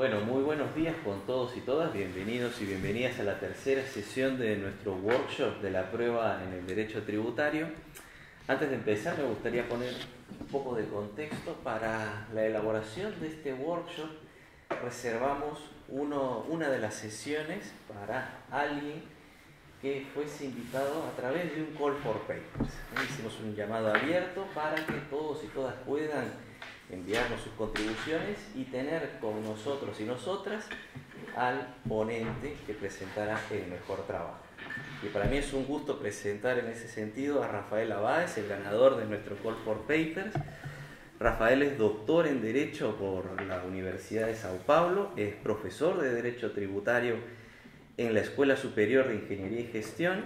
Bueno, muy buenos días con todos y todas, bienvenidos y bienvenidas a la tercera sesión de nuestro workshop de la prueba en el derecho tributario. Antes de empezar me gustaría poner un poco de contexto. Para la elaboración de este workshop reservamos una de las sesiones para alguien que fuese invitado a través de un call for papers. Hicimos un llamado abierto para que todos y todas puedan enviarnos sus contribuciones y tener con nosotros y nosotras al ponente que presentará el mejor trabajo. Y para mí es un gusto presentar en ese sentido a Rafael Abáez, el ganador de nuestro Call for Papers. Rafael es doctor en Derecho por la Universidad de Sao Paulo, es profesor de Derecho Tributario en la Escuela Superior de Ingeniería y Gestión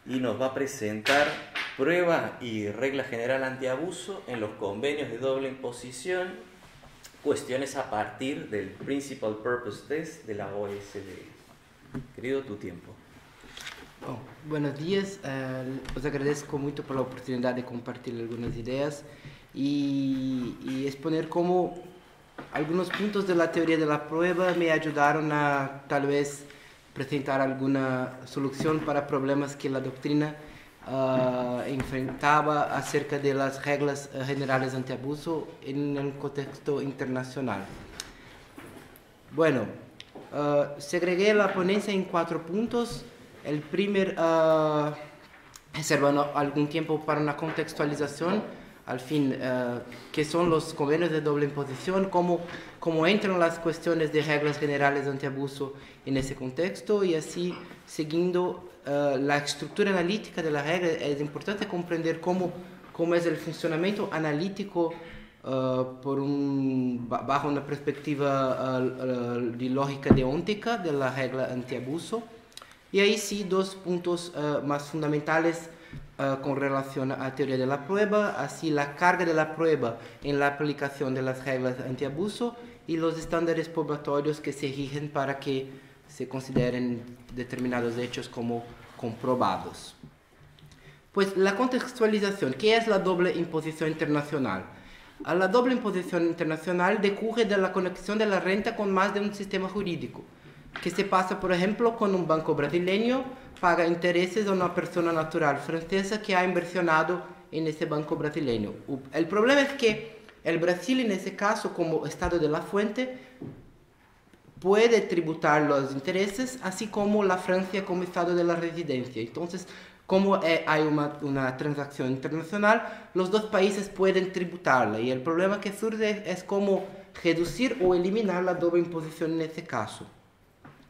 y nos va a presentar prueba y regla general antiabuso en los convenios de doble imposición, cuestiones a partir del Principal Purpose Test de la OECD. Querido, tu tiempo. Bom, buenos días, os agradezco muito pela oportunidade de compartilhar algumas ideias e exponer como algunos puntos de la teoría de la prueba me ayudaron a tal vez presentar alguna solución para problemas que la doctrina enfrentaba acerca de las reglas generales antiabuso en el contexto internacional. Bueno, segregué la ponencia en 4 puntos. El primer, reservando algún tiempo para una contextualización, al fin, qué son los convenios de doble imposición, cómo entran las cuestiones de reglas generales antiabuso en ese contexto, y así, siguiendo la estructura analítica de la regla, es importante comprender cómo es el funcionamiento analítico bajo una perspectiva de lógica deóntica de la regla antiabuso. Y ahí sí, 2 puntos más fundamentales con relación a la teoría de la prueba, así la carga de la prueba en la aplicación de las reglas antiabuso y los estándares probatorios que se rigen para que se consideren determinados hechos como comprobados. Pues la contextualización, ¿qué es la doble imposición internacional? La doble imposición internacional decorre de la conexión de la renta con más de un sistema jurídico, que se pasa, por ejemplo, con un banco brasileño paga intereses a una persona natural francesa que ha inversionado en ese banco brasileño. El problema es que el Brasil, en ese caso, como estado de la fuente, puede tributar los intereses, así como la Francia como estado de la residencia. Entonces, como hay una transacción internacional, los 2 países pueden tributarla. Y el problema que surge es cómo reducir o eliminar la doble imposición en ese caso.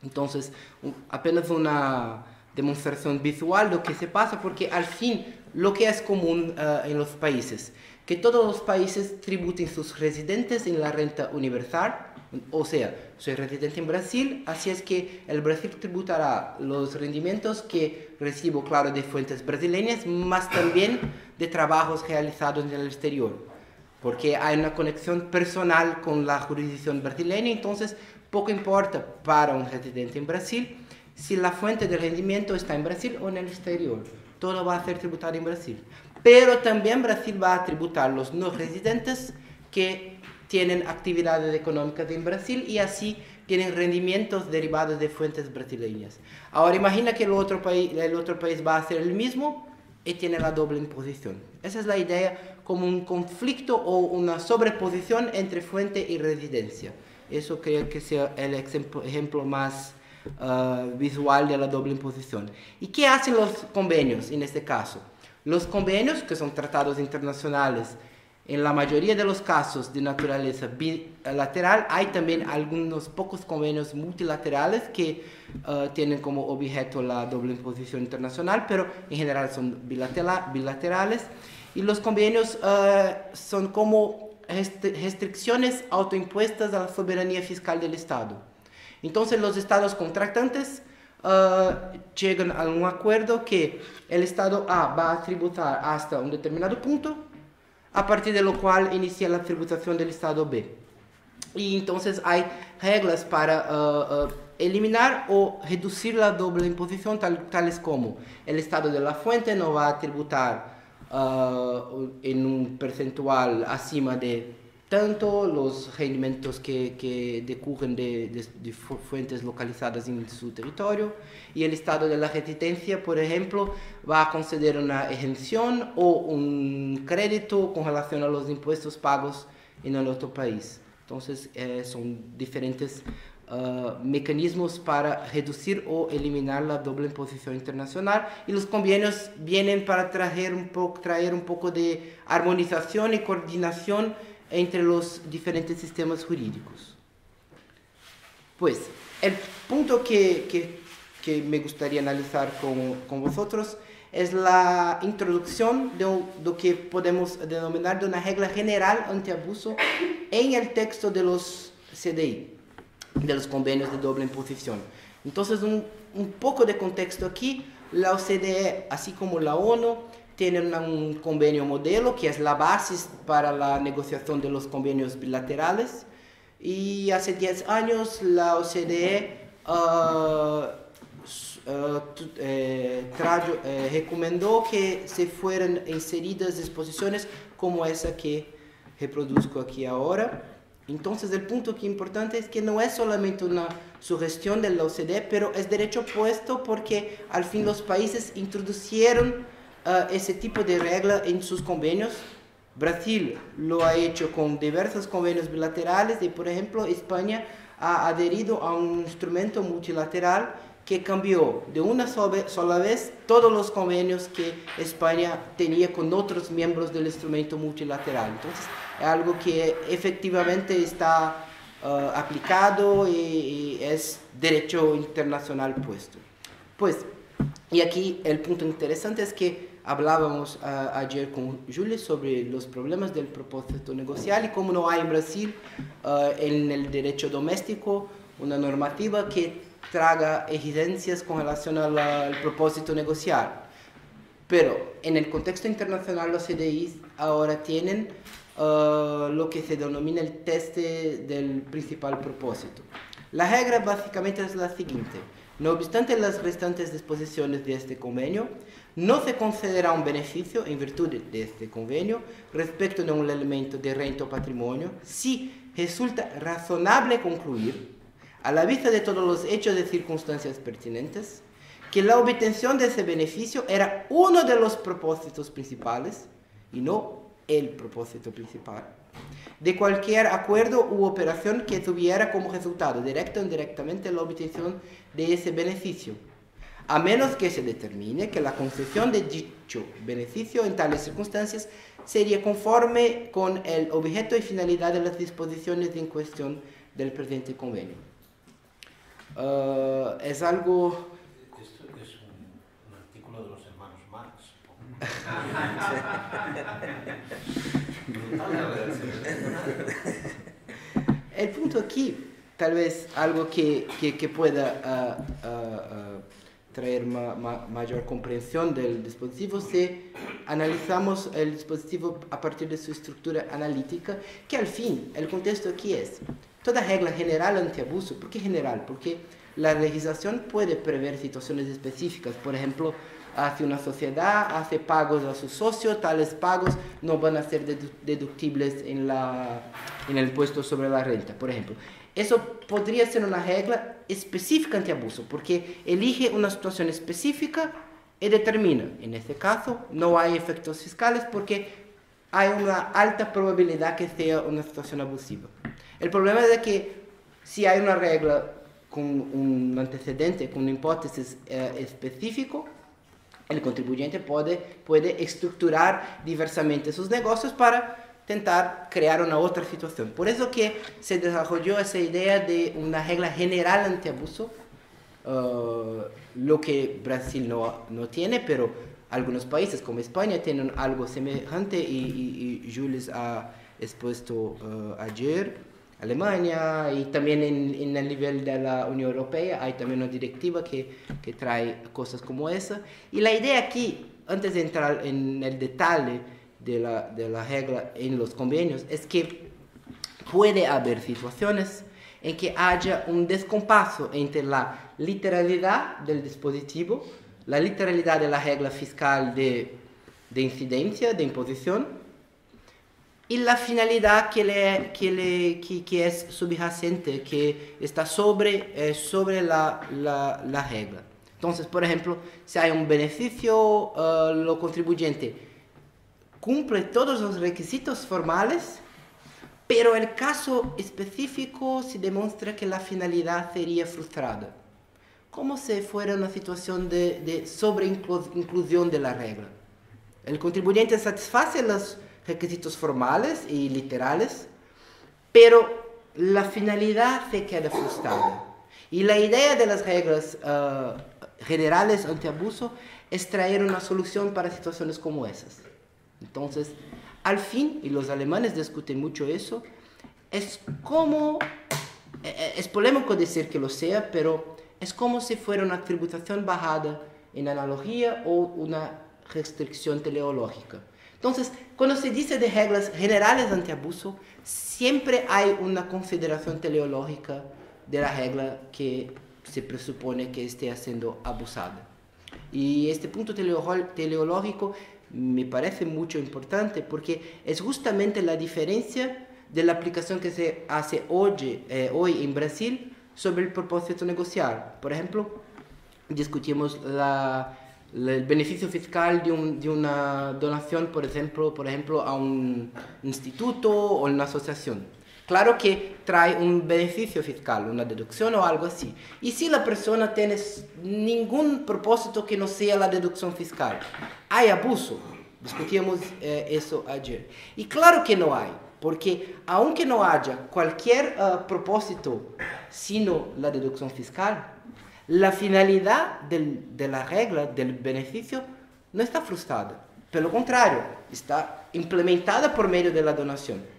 Entonces, apenas una demostración visual de lo que se pasa, porque al fin lo que es común en los países, que todos los países tributen sus residentes en la renta universal, o sea, soy residente en Brasil, así es que el Brasil tributará los rendimientos que recibo, claro, de fuentes brasileñas, más también de trabajos realizados en el exterior, porque hay una conexión personal con la jurisdicción brasileña. Entonces poco importa para un residente en Brasil si la fuente de rendimiento está en Brasil o en el exterior. Todo va a ser tributado en Brasil. Pero también Brasil va a tributar los no residentes que tienen actividades económicas en Brasil y así tienen rendimientos derivados de fuentes brasileñas. Ahora imagina que el otro país va a hacer el mismo y tiene la doble imposición. Esa es la idea, como un conflicto o una sobreposición entre fuente y residencia. Eso creo que sea el ejemplo más visual de la doble imposición. ¿Y qué hacen los convenios en este caso? Los convenios, que son tratados internacionales, en la mayoría de los casos de naturaleza bilateral, hay también algunos pocos convenios multilaterales que tienen como objeto la doble imposición internacional, pero en general son bilaterales. Y los convenios son como restricciones autoimpuestas a la soberanía fiscal del Estado. Entonces los estados contratantes llegan a un acuerdo que el Estado A va a tributar hasta un determinado punto, a partir de lo cual inicia la tributación del Estado B. Y entonces hay reglas para eliminar o reducir la doble imposición, tales como el Estado de la fuente no va a tributar en un percentual acima de tanto los rendimientos que decurren de fuentes localizadas en su territorio, y el estado de la residencia, por ejemplo, va a conceder una exención o un crédito con relación a los impuestos pagos en el otro país. Entonces, son diferentes mecanismos para reducir o eliminar la doble imposición internacional, y los convenios vienen para traer un poco de armonización y coordinación entre los diferentes sistemas jurídicos. Pues, el punto que me gustaría analizar con vosotros es la introducción de lo que podemos denominar de una regla general antiabuso en el texto de los CDI, de los convenios de doble imposición. Entonces, un poco de contexto aquí. La OCDE, así como la ONU, tienen un convenio modelo que es la base para la negociación de los convenios bilaterales, y hace 10 años la OCDE recomendó que se fueran inseridas disposiciones como esa que reproduzco aquí ahora. Entonces, el punto que es importante es que no es solamente una sugestión de la OCDE, pero es derecho puesto, porque al fin los países introducieron ese tipo de regla en sus convenios. Brasil lo ha hecho con diversos convenios bilaterales, y por ejemplo España ha adherido a un instrumento multilateral que cambió de una sola vez todos los convenios que España tenía con otros miembros del instrumento multilateral. Entonces, es algo que efectivamente está aplicado y es derecho internacional puesto. Pues, y aquí el punto interesante es que hablábamos ayer con Jules sobre los problemas del propósito negocial y cómo no hay en Brasil, en el derecho doméstico, una normativa que traga exigencias con relación al propósito negocial. Pero en el contexto internacional, los CDIs ahora tienen lo que se denomina el test del principal propósito. La regla básicamente es la siguiente: no obstante las restantes disposiciones de este convenio, no se concederá un beneficio en virtud de este convenio respecto de un elemento de renta o patrimonio si resulta razonable concluir, a la vista de todos los hechos y circunstancias pertinentes, que la obtención de ese beneficio era uno de los propósitos principales y no el propósito principal de cualquier acuerdo u operación que tuviera como resultado, directa o indirectamente, la obtención de ese beneficio, a menos que se determine que la concesión de dicho beneficio en tales circunstancias sería conforme con el objeto y finalidad de las disposiciones en cuestión del presente convenio. Es algo... Esto es un artículo de los hermanos Marx. El punto aquí, tal vez algo que pueda traer mayor comprensión del dispositivo, si analizamos el dispositivo a partir de su estructura analítica, que al fin, el contexto aquí es toda regla general antiabuso. ¿Por qué general? Porque la legislación puede prever situaciones específicas. Por ejemplo, si una sociedad hace pagos a sus socios, tales pagos no van a ser deductibles en el impuesto sobre la renta, por ejemplo. Eso podría ser una regla específica antiabuso, porque elige una situación específica y determina, en este caso, no hay efectos fiscales porque hay una alta probabilidad que sea una situación abusiva. El problema es que si hay una regla con un antecedente, con una hipótesis específico, el contribuyente puede estructurar diversamente sus negocios para tentar crear una otra situación. Por eso que se desarrolló esa idea de una regla general antiabuso, lo que Brasil no tiene, pero algunos países como España tienen algo semejante, y Jules ha expuesto ayer. Alemania, y también en el nivel de la Unión Europea hay también una directiva que trae cosas como esa. Y la idea aquí, antes de entrar en el detalle de la regla en los convenios, es que puede haber situaciones en que haya un descompaso entre la literalidad del dispositivo, la literalidad de la regla fiscal de incidencia, de imposición, y la finalidad que es subyacente, que está sobre la regla. Entonces, por ejemplo, si hay un beneficio, lo contribuyente cumple todos los requisitos formales, pero el caso específico se demuestra que la finalidad sería frustrada, como si fuera una situación de sobreinclusión de la regla. El contribuyente satisface los requisitos formales y literales, pero la finalidad se queda frustrada. Y la idea de las reglas generales antiabuso es traer una solución para situaciones como esas. Entonces, al fin, y los alemanes discuten mucho eso, es polémico decir que lo sea, pero es como si fuera una tributación bajada en analogía o una restricción teleológica. Entonces, cuando se dice de reglas generales antiabuso, siempre hay una consideración teleológica de la regla que se presupone que esté siendo abusada. Y este punto teleológico me parece mucho importante porque es justamente la diferencia de la aplicación que se hace hoy en Brasil sobre el propósito negociar. Por ejemplo, discutimos el beneficio fiscal de una donación, por ejemplo, a un instituto o una asociación. Claro que trae un beneficio fiscal, una deducción o algo así. Y si la persona tiene ningún propósito que no sea la deducción fiscal, ¿hay abuso? Discutíamos eso ayer. Y claro que no hay, porque aunque no haya cualquier propósito sino la deducción fiscal, la finalidad de la regla, del beneficio, no está frustrada. Por lo contrario, está implementada por medio de la donación.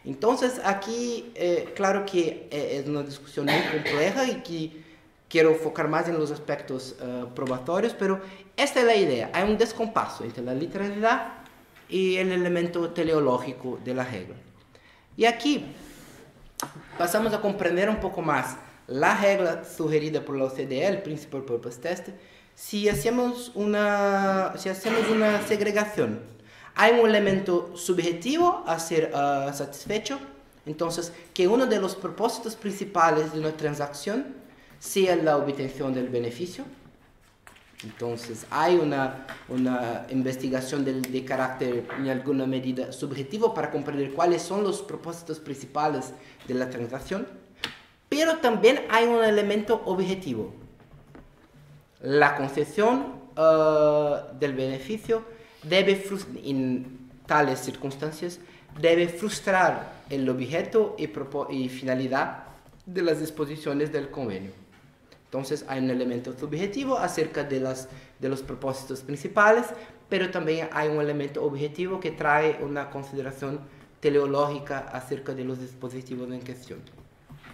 Entonces, aquí, claro que es una discusión muy compleja y que quiero enfocar más en los aspectos probatorios, pero esta es la idea. Hay un descompaso entre la literalidad y el elemento teleológico de la regla. Y aquí pasamos a comprender un poco más la regla sugerida por la OCDE, el Principal Purpose Test, si hacemos una segregación. Hay un elemento subjetivo a ser satisfecho, entonces que uno de los propósitos principales de una transacción sea la obtención del beneficio. Entonces hay una investigación de carácter en alguna medida subjetivo para comprender cuáles son los propósitos principales de la transacción, pero también hay un elemento objetivo. La concesión del beneficio debe, en tales circunstancias, debe frustrar el objeto y finalidad de las disposiciones del convenio. Entonces hay un elemento subjetivo acerca de los propósitos principales, pero también hay un elemento objetivo que trae una consideración teleológica acerca de los dispositivos en cuestión.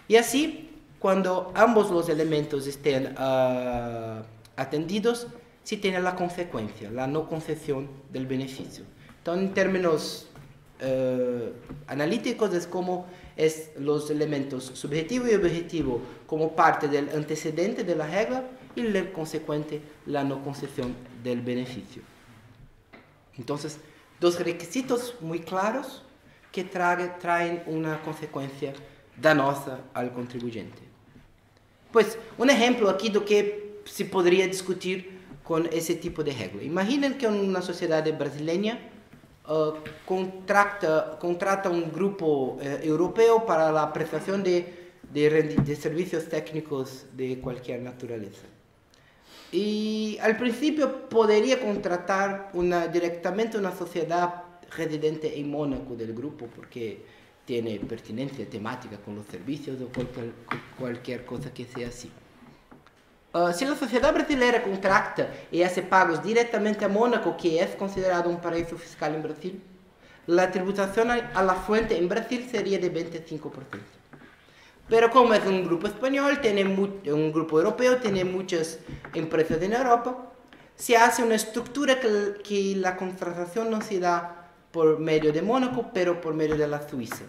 Y así, cuando ambos los elementos estén atendidos, se tiene la consecuencia, la no concesión del beneficio. Entonces, en términos analíticos, es como los elementos subjetivo y objetivo como parte del antecedente de la regla y el consecuente, la no concesión del beneficio. Entonces, dos requisitos muy claros que traen una consecuencia danosa al contribuyente. Pues, un ejemplo aquí de que se podría discutir con ese tipo de regla. Imaginen que una sociedad brasileña contrata un grupo europeo para la prestación de servicios técnicos de cualquier naturaleza. Y al principio podría contratar directamente una sociedad residente en Mónaco del grupo porque tiene pertinencia temática con los servicios o cualquier cosa que sea así. Si la sociedad brasileña contrata y hace pagos directamente a Mónaco, que es considerado un paraíso fiscal en Brasil, la tributación a la fuente en Brasil sería de 25%. Pero como es un grupo español, un grupo europeo, tiene muchas empresas en Europa, se hace una estructura que la contratación no se da por medio de Mónaco, pero por medio de la Suiza.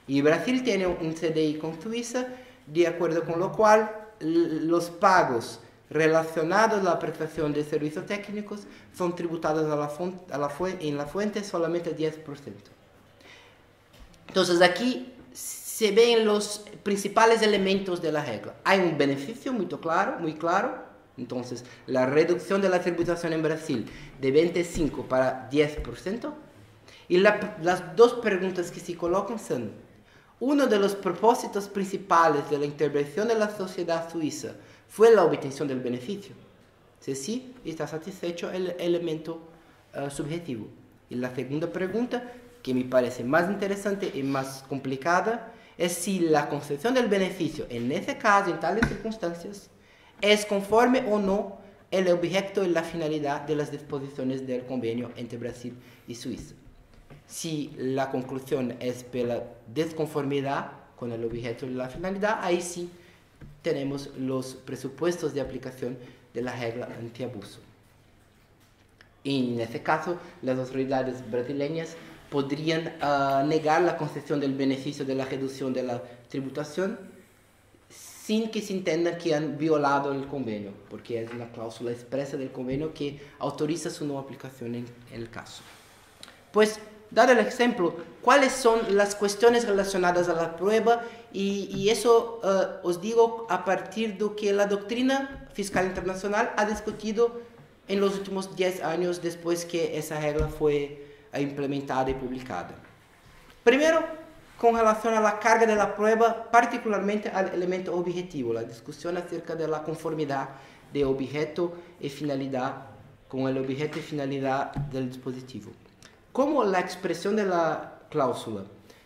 Y Brasil tiene un CDI con Suiza, de acuerdo con lo cual los pagos relacionados a la prestación de servicios técnicos son tributados en la fuente solamente 10%. Entonces aquí se ven los principales elementos de la regla. Hay un beneficio muy claro. Entonces, la reducción de la tributación en Brasil de 25 para 10%. Y las dos preguntas que se colocan son: uno de los propósitos principales de la intervención de la sociedad suiza fue la obtención del beneficio. Si sí, está satisfecho el elemento subjetivo. Y la segunda pregunta, que me parece más interesante y más complicada, es si la concepción del beneficio, en ese caso, en tales circunstancias, es conforme o no el objeto y la finalidad de las disposiciones del convenio entre Brasil y Suiza. Si la conclusión es por la desconformidad con el objeto y la finalidad, ahí sí tenemos los presupuestos de aplicación de la regla antiabuso. Y en ese caso, las autoridades brasileñas podrían negar la concesión del beneficio de la reducción de la tributación sin que se entienda que han violado el convenio, porque es la cláusula expresa del convenio que autoriza su no aplicación en el caso. Pues, dado el ejemplo, ¿cuáles son las cuestiones relacionadas a la prueba? Y eso os digo a partir de que la doctrina fiscal internacional ha discutido en los últimos 10 años después que esa regla fue implementada y publicada. Primero, con relación a la carga de la prueba, particularmente al elemento objetivo, la discusión acerca de la conformidad de objeto y finalidad con el objeto y finalidad del dispositivo. Como la expresión de la cláusula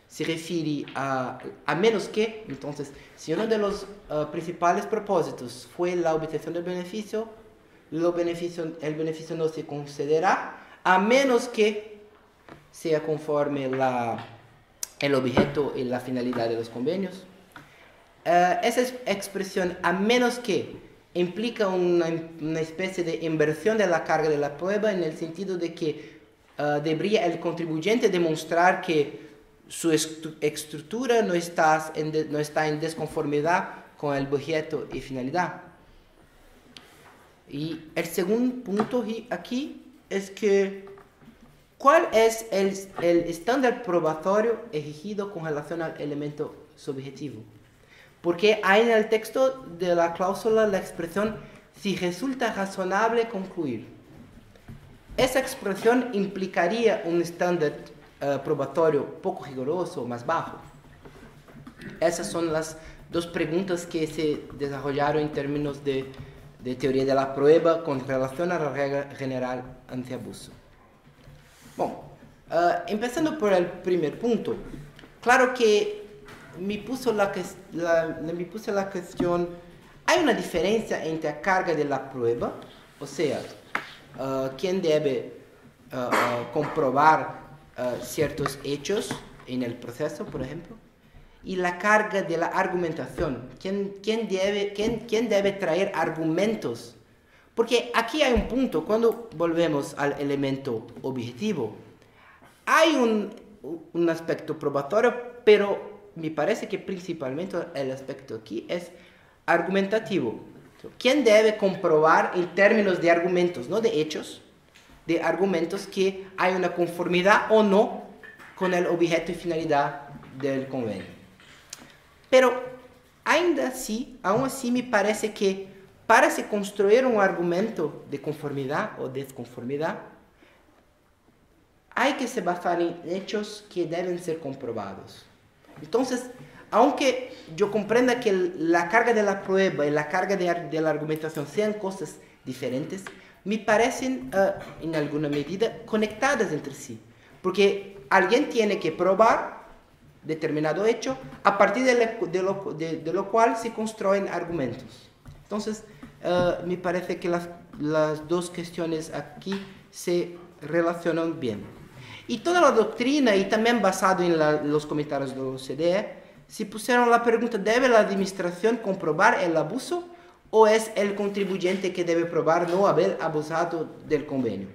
se refiere a menos que, entonces, si uno de los principales propósitos fue la obtención del beneficio, el beneficio no se concederá a menos que sea conforme el objeto y la finalidad de los convenios. Esa expresión a menos que implica una especie de inversión de la carga de la prueba en el sentido de que debería el contribuyente demostrar que su estructura no está en desconformidad con el objeto y finalidad. Y el segundo punto aquí es que ¿cuál es el estándar probatorio exigido con relación al elemento subjetivo? Porque hay en el texto de la cláusula la expresión si resulta razonable concluir. Esa expresión implicaría un estándar probatorio poco riguroso, más bajo. Esas son las dos preguntas que se desarrollaron en términos de teoría de la prueba con relación a la regla general antiabuso. Bueno, empezando por el primer punto, claro que me puse la cuestión, ¿hay una diferencia entre la carga de la prueba? O sea, ¿quién debe comprobar ciertos hechos en el proceso, por ejemplo? Y la carga de la argumentación, ¿quién debe traer argumentos? Porque aquí hay un punto, cuando volvemos al elemento objetivo, hay un aspecto probatorio, pero me parece que principalmente el aspecto aquí es argumentativo. ¿Quién debe comprobar en términos de argumentos, no de hechos, de argumentos que hay una conformidad o no con el objeto y finalidad del convenio? Pero aún así me parece que para se construir un argumento de conformidad o desconformidad, hay que se basar en hechos que deben ser comprobados. Entonces, aunque yo comprenda que la carga de la prueba y la carga de la argumentación sean cosas diferentes, me parecen en alguna medida conectadas entre sí. Porque alguien tiene que probar determinado hecho a partir de lo cual se construyen argumentos. Entonces, me parece que las dos cuestiones aquí se relacionan bien. Y toda la doctrina, y también basado en los comentarios de la OCDE, se pusieron la pregunta, ¿debe la administración comprobar el abuso o es el contribuyente que debe probar no haber abusado del convenio?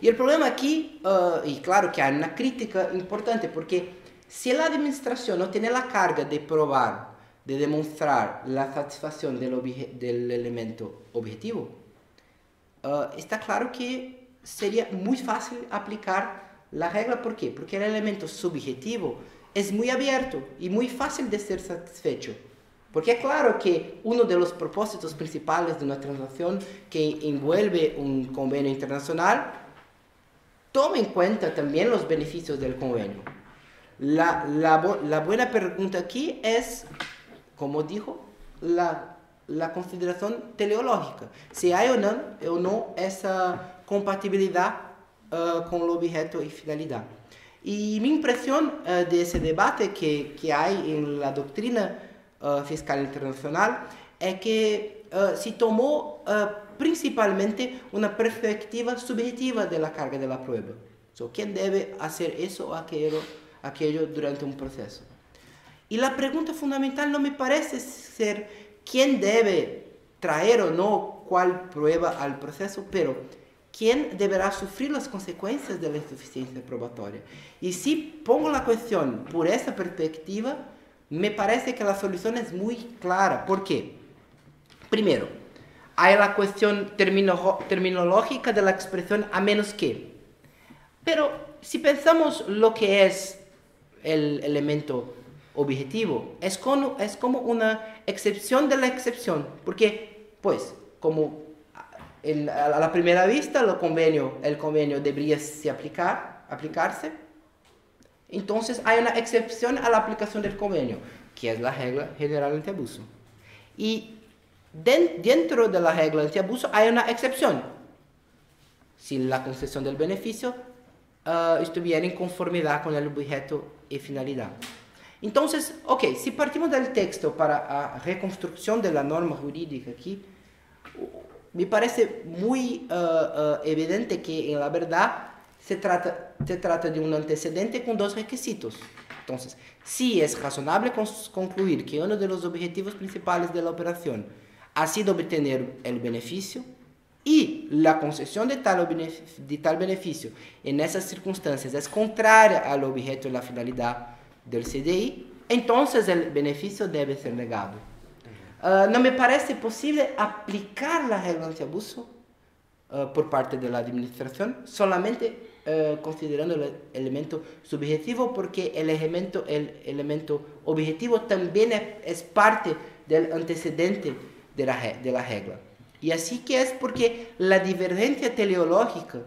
Y el problema aquí, y claro que hay una crítica importante, porque si la administración no tiene la carga de probar, de demostrar la satisfacción del elemento objetivo, está claro que sería muy fácil aplicar La regla, ¿por qué? Porque el elemento subjetivo es muy abierto y muy fácil de ser satisfecho. Porque es claro que uno de los propósitos principales de una transacción que envuelve un convenio internacional toma en cuenta también los beneficios del convenio. La buena pregunta aquí es, como dijo, la consideración teleológica. Si hay o no esa compatibilidad con el objeto y finalidad. Y mi impresión de ese debate que hay en la doctrina fiscal internacional es que se tomó principalmente una perspectiva subjetiva de la carga de la prueba. ¿Quién debe hacer eso o aquello durante un proceso? Y la pregunta fundamental no me parece ser quién debe traer o no cuál prueba al proceso, pero quién deberá sufrir las consecuencias de la insuficiencia probatoria. Y si pongo la cuestión por esa perspectiva, me parece que la solución es muy clara. ¿Por qué? Primero, hay la cuestión terminológica de la expresión a menos que. Pero si pensamos lo que es el elemento objetivo, es como una excepción de la excepción. Porque, pues, como a la primera vista el convenio debería aplicarse, entonces hay una excepción a la aplicación del convenio, que es la regla general antiabuso. Y dentro de la regla antiabuso hay una excepción, si la concesión del beneficio estuviera en conformidad con el objeto y finalidad. Entonces, ok, si partimos del texto para la reconstrucción de la norma jurídica aquí, me parece muy evidente que en la verdad se trata de un antecedente con dos requisitos. Entonces, si es razonable concluir que uno de los objetivos principales de la operación ha sido obtener el beneficio y la concesión de tal beneficio en esas circunstancias es contraria al objeto y la finalidad del CDI, entonces el beneficio debe ser negado. No me parece posible aplicar la regla antiabuso por parte de la administración solamente considerando el elemento subjetivo, porque el elemento objetivo también es parte del antecedente de la regla. Y así que es porque la divergencia teleológica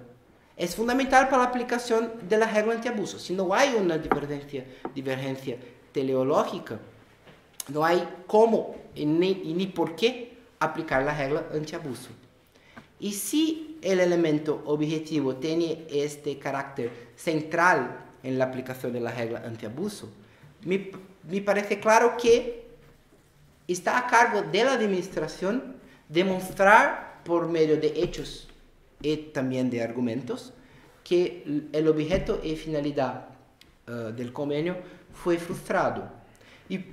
es fundamental para la aplicación de la regla antiabuso. Si no hay una divergencia teleológica, no hay cómo ni por qué aplicar la regla antiabuso. Y si el elemento objetivo tiene este carácter central en la aplicación de la regla antiabuso, me parece claro que está a cargo de la administración demostrar por medio de hechos y también de argumentos que el objeto y finalidad del convenio fue frustrado. Y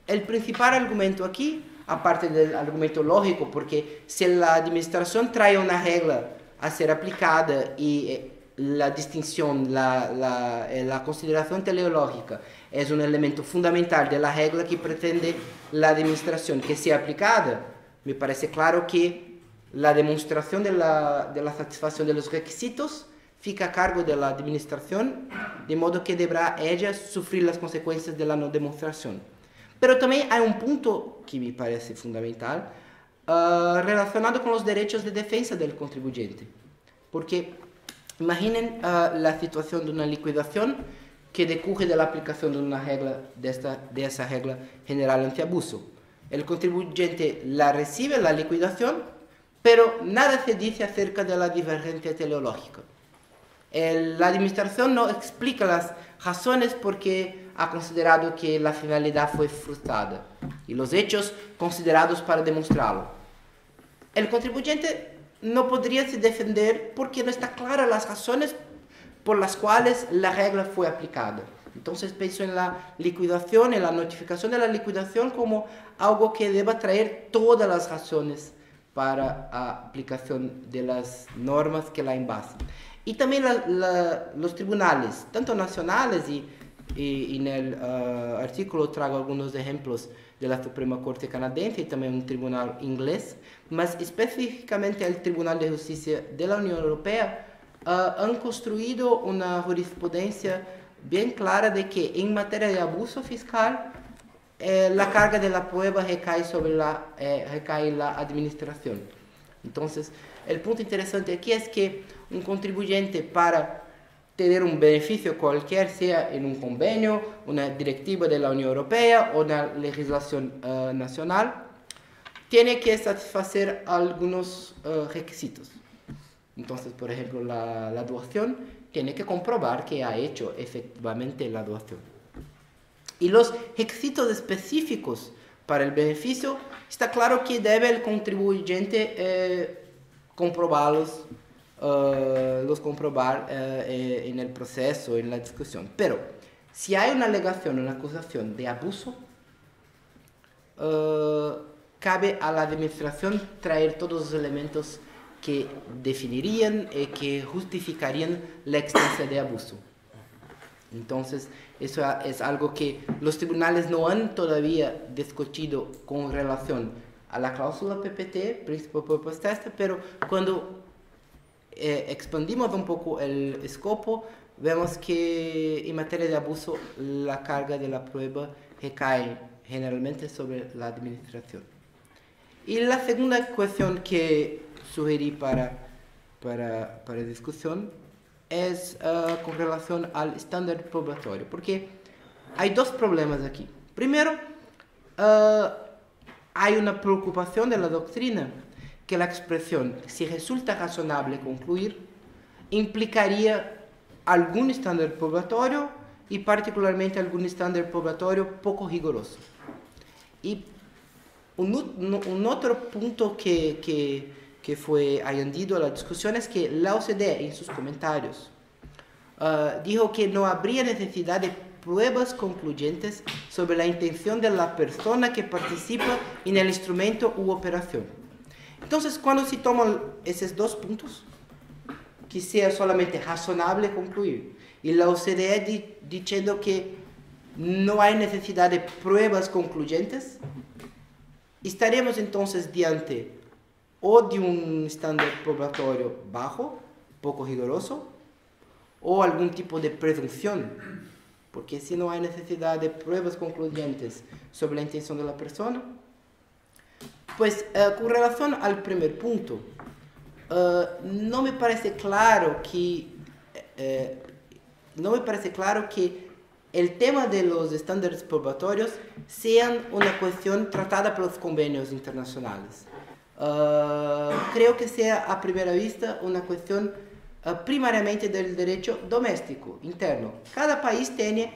el principal argumento aquí, aparte del argumento lógico, porque si la administración trae una regla a ser aplicada y la distinción, la consideración teleológica es un elemento fundamental de la regla que pretende la administración que sea aplicada, me parece claro que la demostración de la satisfacción de los requisitos fica a cargo de la administración, de modo que deberá ella sufrir las consecuencias de la no demostración. Pero también hay un punto que me parece fundamental relacionado con los derechos de defensa del contribuyente. Porque imaginen la situación de una liquidación que decurre de la aplicación de una regla, de esa regla general antiabuso. El contribuyente la recibe, la liquidación, pero nada se dice acerca de la divergencia teleológica. La administración no explica las razones por qué ha considerado que la finalidad fue frustrada y los hechos considerados para demostrarlo. El contribuyente no podría se defender porque no está clara las razones por las cuales la regla fue aplicada. Entonces pienso en la liquidación, en la notificación de la liquidación como algo que deba traer todas las razones para la aplicación de las normas que la envasan. Y también los tribunales, tanto nacionales y en el artículo traigo algunos ejemplos de la Suprema Corte canadiense y también un tribunal inglés, más específicamente el Tribunal de Justicia de la Unión Europea han construido una jurisprudencia bien clara de que en materia de abuso fiscal la carga de la prueba recae en la administración. Entonces, el punto interesante aquí es que un contribuyente, para tener un beneficio cualquier, sea en un convenio, una directiva de la Unión Europea o una legislación nacional, tiene que satisfacer algunos requisitos. Entonces, por ejemplo, la donación tiene que comprobar que ha hecho efectivamente la donación. Y los requisitos específicos para el beneficio, está claro que debe el contribuyente comprobarlos, en el proceso, en la discusión. Pero si hay una alegación, una acusación de abuso, cabe a la administración traer todos los elementos que definirían y que justificarían la existencia de abuso. Entonces, eso es algo que los tribunales no han todavía discutido con relación a la cláusula PPT, principio purpose test, pero cuando expandimos un poco el escopo, vemos que en materia de abuso la carga de la prueba recae generalmente sobre la administración. Y la segunda cuestión que sugerí para discusión es con relación al estándar probatorio, porque hay dos problemas aquí. Primero, hay una preocupación de la doctrina que la expresión "si resulta razonable concluir" implicaría algún estándar probatorio y particularmente algún estándar probatorio poco riguroso. Y un otro punto que fue añadido a la discusión es que la OCDE en sus comentarios dijo que no habría necesidad de pruebas concluyentes sobre la intención de la persona que participa en el instrumento u operación. Entonces, cuando se toman esos dos puntos, que sea solamente razonable concluir, y la OCDE diciendo que no hay necesidad de pruebas concluyentes, estaremos entonces diante o de un estándar probatorio bajo, poco riguroso, o algún tipo de presunción, porque si no hay necesidad de pruebas concluyentes sobre la intención de la persona, pues con relación al primer punto, no me parece claro que el tema de los estándares probatorios sean una cuestión tratada por los convenios internacionales. Creo que sea a primera vista una cuestión primariamente del derecho doméstico, interno. Cada país tiene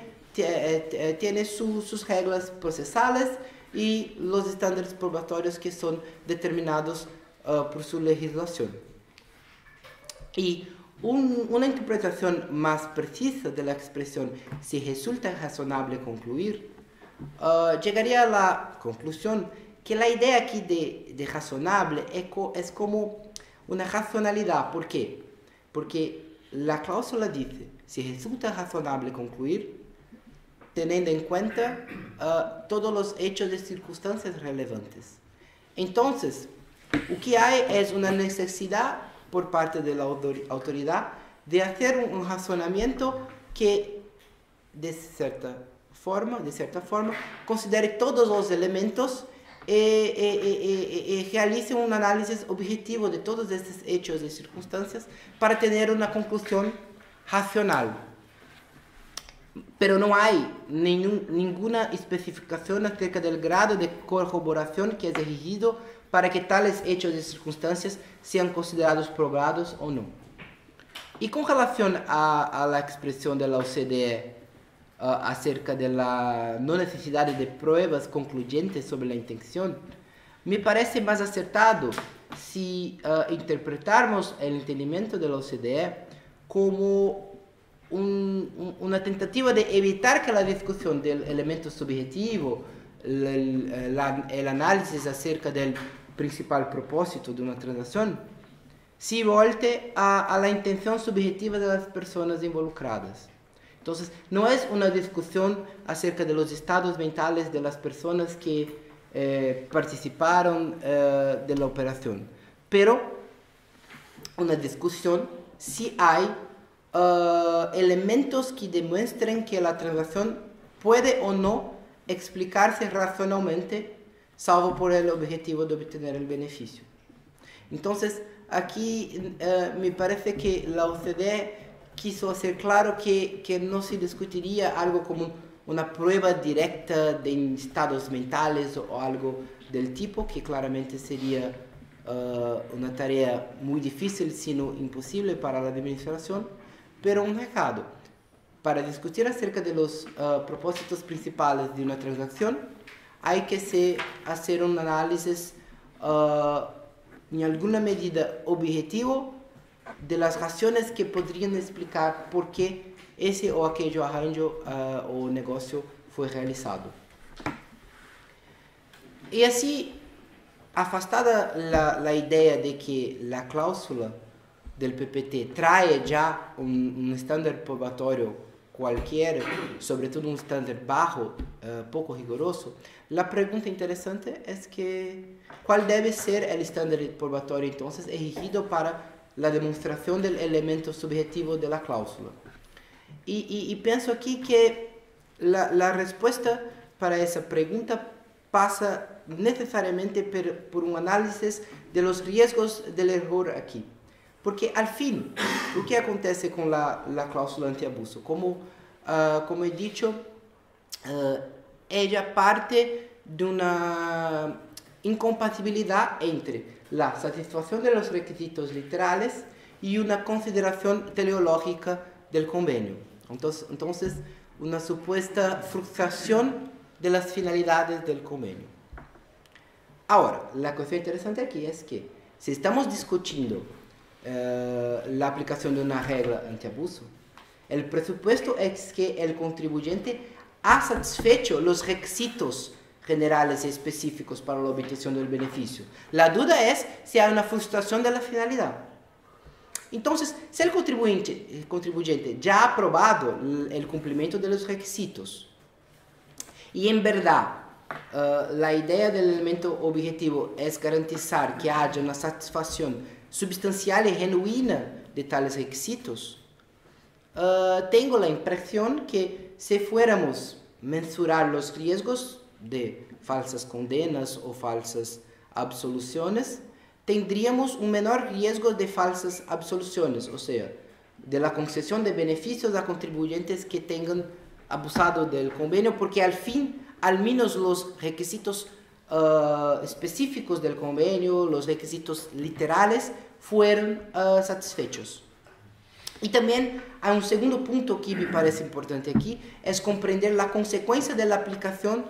sus reglas procesales y los estándares probatorios que son determinados por su legislación. Y una interpretación más precisa de la expresión "si resulta razonable concluir" llegaría a la conclusión que la idea aquí de razonable es como una racionalidad. ¿Por qué? Porque la cláusula dice "si resulta razonable concluir", teniendo en cuenta todos los hechos y circunstancias relevantes. Entonces, lo que hay es una necesidad por parte de la autoridad de hacer un razonamiento que de cierta forma considere todos los elementos y realice un análisis objetivo de todos estos hechos y circunstancias para tener una conclusión racional. Pero no hay ninguna especificación acerca del grado de corroboración que es exigido para que tales hechos y circunstancias sean considerados probados o no. Y con relación a la expresión de la OCDE acerca de la no necesidad de pruebas concluyentes sobre la intención, me parece más acertado si interpretarmos el entendimiento de la OCDE como una tentativa de evitar que la discusión del elemento subjetivo, el análisis acerca del principal propósito de una transacción, se volte a la intención subjetiva de las personas involucradas. Entonces, no es una discusión acerca de los estados mentales de las personas que participaron de la operación, pero una discusión si hay elementos que demuestren que la transacción puede o no explicarse racionalmente, salvo por el objetivo de obtener el beneficio. Entonces, aquí me parece que la OCDE quiso hacer claro que no se discutiría algo como una prueba directa de estados mentales o algo del tipo, que claramente sería una tarea muy difícil, sino imposible para la administración, pero un recado. Para discutir acerca de los propósitos principales de una transacción, hay que hacer un análisis en alguna medida objetivo de las razones que podrían explicar por qué ese o aquello arranjo o negocio fue realizado. Y así, afastada la idea de que la cláusula del PPT trae ya un estándar probatorio cualquiera, sobre todo un estándar bajo, poco riguroso, la pregunta interesante es que ¿cuál debe ser el estándar probatorio entonces exigido para la demostración del elemento subjetivo de la cláusula? Y pienso aquí que la respuesta para esa pregunta pasa necesariamente por un análisis de los riesgos del error aquí. Porque al fin, lo que acontece con la cláusula antiabuso, como he dicho, ella parte de una incompatibilidad entre la satisfacción de los requisitos literales y una consideración teleológica del convenio. Entonces, una supuesta frustración de las finalidades del convenio. Ahora, la cuestión interesante aquí es que si estamos discutiendo la aplicación de una regla antiabuso, el presupuesto es que el contribuyente ha satisfecho los requisitos generales y específicos para la obtención del beneficio. La duda es si hay una frustración de la finalidad. Entonces, si el contribuyente ya ha aprobado el cumplimiento de los requisitos y en verdad la idea del elemento objetivo es garantizar que haya una satisfacción substancial y genuina de tales requisitos, tengo la impresión que si fuéramos a mensurar los riesgos de falsas condenas o falsas absoluciones, tendríamos un menor riesgo de falsas absoluciones, o sea, de la concesión de beneficios a contribuyentes que tengan abusado del convenio, porque al fin, al menos los requisitos específicos del convenio, los requisitos literales, fueron satisfechos. Y también hay un segundo punto que me parece importante aquí, es comprender la consecuencia de la aplicación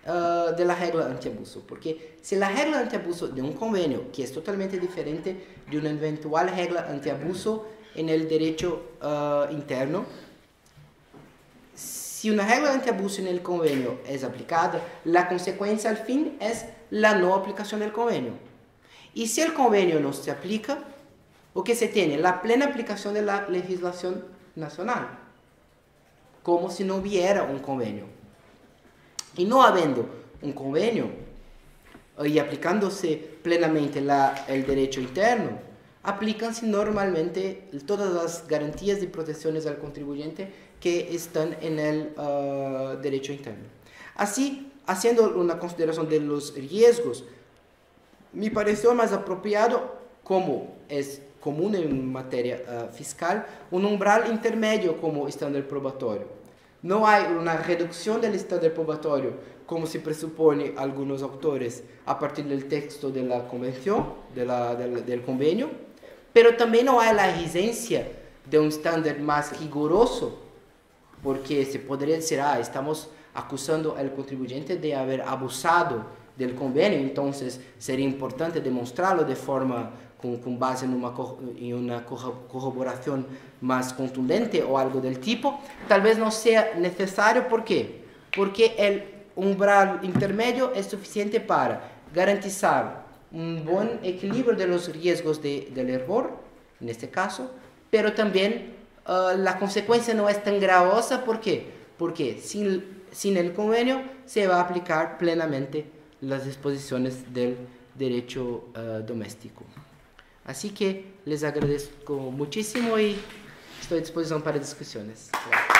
de la regla antiabuso. Porque si la regla antiabuso de un convenio, que es totalmente diferente de una eventual regla antiabuso en el derecho interno, si una regla antiabuso en el convenio es aplicada, la consecuencia al fin es la no aplicación del convenio. Y si el convenio no se aplica, lo que se tiene la plena aplicación de la legislación nacional, como si no hubiera un convenio. Y no habiendo un convenio y aplicándose plenamente el derecho interno, aplícanse normalmente todas las garantías y protecciones al contribuyente que están en el derecho interno. Así, haciendo una consideración de los riesgos, me pareció más apropiado, como es común en materia fiscal, un umbral intermedio como estándar probatorio. No hay una reducción del estándar probatorio, como se presupone algunos autores a partir del texto de la convención, del convenio, pero también no hay la exigencia de un estándar más riguroso, porque se podría decir, estamos acusando al contribuyente de haber abusado del convenio, entonces sería importante demostrarlo de forma con base en una corroboración más contundente o algo del tipo. Tal vez no sea necesario, ¿por qué? Porque el umbral intermedio es suficiente para garantizar un buen equilibrio de los riesgos del error, en este caso, pero también la consecuencia no es tan gravosa. ¿Por qué? Porque sin el convenio se va a aplicar plenamente las disposiciones del derecho doméstico. Así que les agradezco muchísimo y estoy a disposición para discusiones. Gracias.